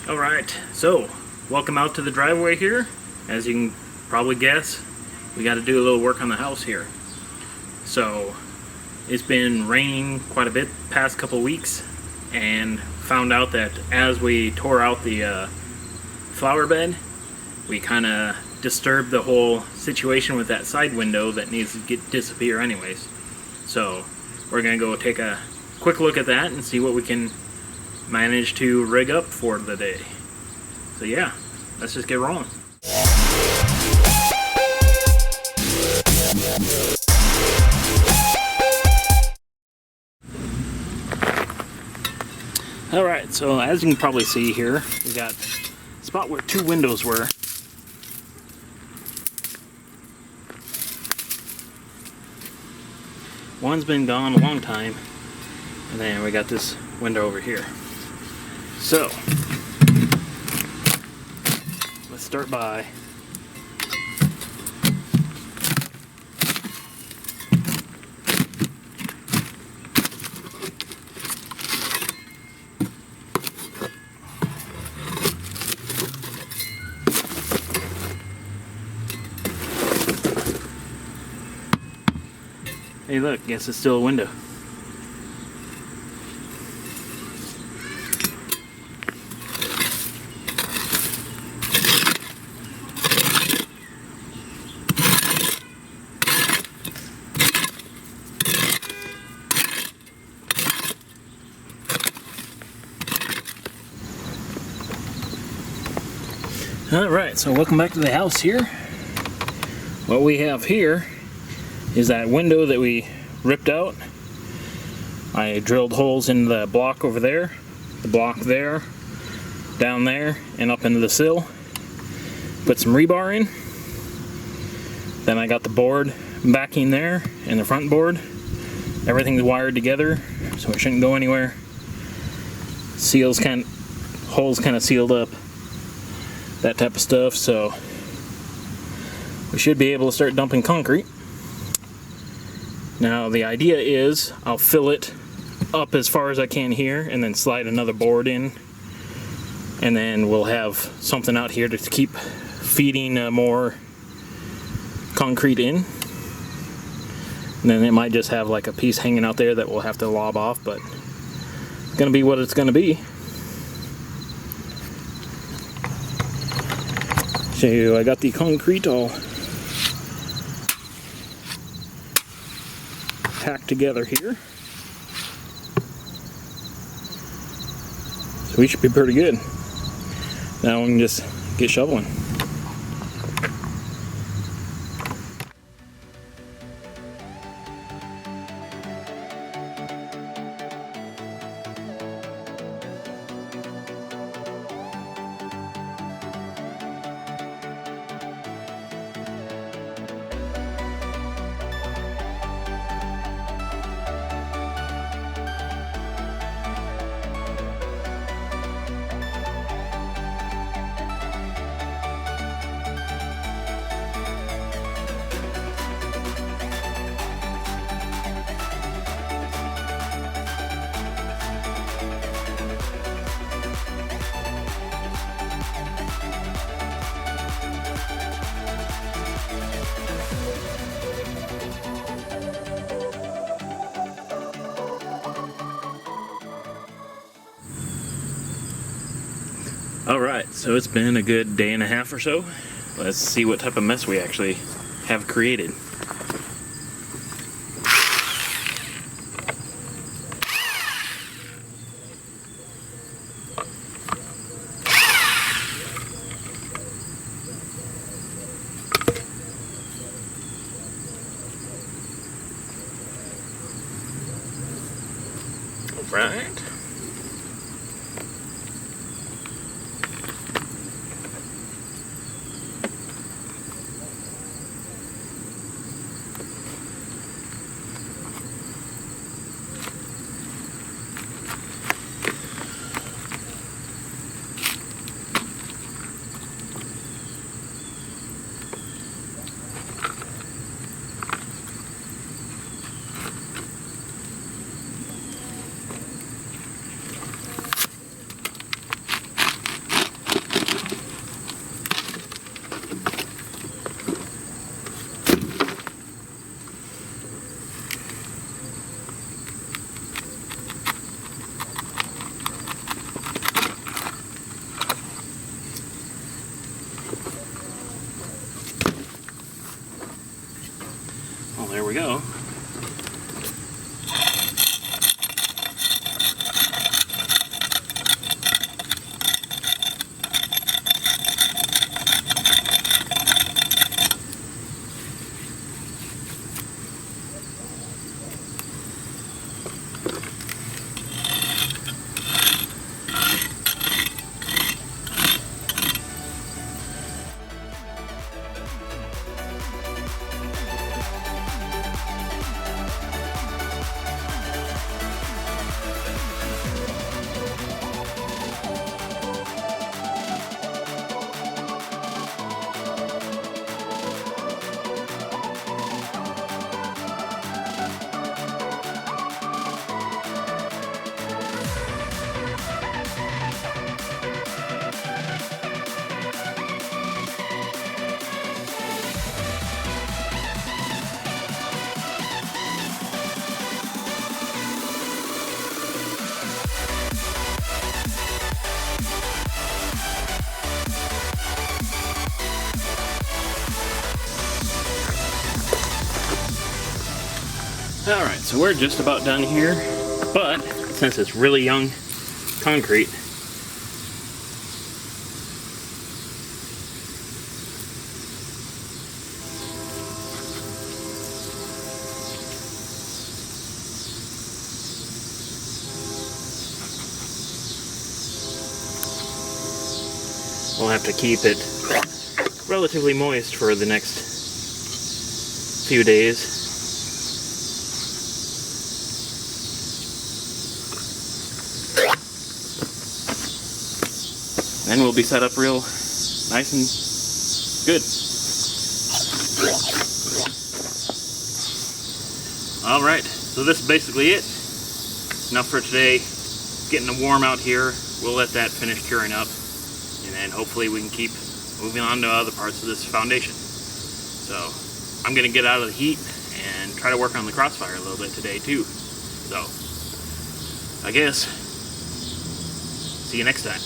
Alright, so welcome out to the driveway here. As you can probably guess, we got to do a little work on the house here. So it's been raining quite a bit past couple weeks, and found out that as we tore out the flower bed, we kind of disturbed the whole situation with that side window that needs to disappear anyways. So we're gonna go take a quick look at that and see what we can manage to rig up for the day. So yeah, let's just get rolling. Alright, so as you can probably see here, we got a spot where two windows were. One's been gone a long time, and then we got this window over here. So let's start by hey look, guess it's still a window. Alright, so welcome back to the house here. What we have here is that window that we ripped out. I drilled holes in the block over there, the block there, down there, and up into the sill. Put some rebar in. Then I got the board backing there and the front board. Everything's wired together, so it shouldn't go anywhere. Holes kind of sealed up. That type of stuff, so we should be able to start dumping concrete. Now the idea is I'll fill it up as far as I can here and then slide another board in, and then we'll have something out here to keep feeding more concrete in, and then it might just have like a piece hanging out there that we'll have to lob off, but it's gonna be what it's gonna be. So I got the concrete all packed together here. So we should be pretty good. Now we can just get shoveling. Alright, so it's been a good day and a half or so. Let's see what type of mess we actually have created. Alright. we go. Alright, so we're just about done here, but since it's really young concrete, we'll have to keep it relatively moist for the next few days. Then we'll be set up real nice and good. Alright, so this is basically it. Enough for today. It's getting warm out here. We'll let that finish curing up. And then hopefully we can keep moving on to other parts of this foundation. So I'm going to get out of the heat and try to work on the crossfire a little bit today too. So I guess see you next time.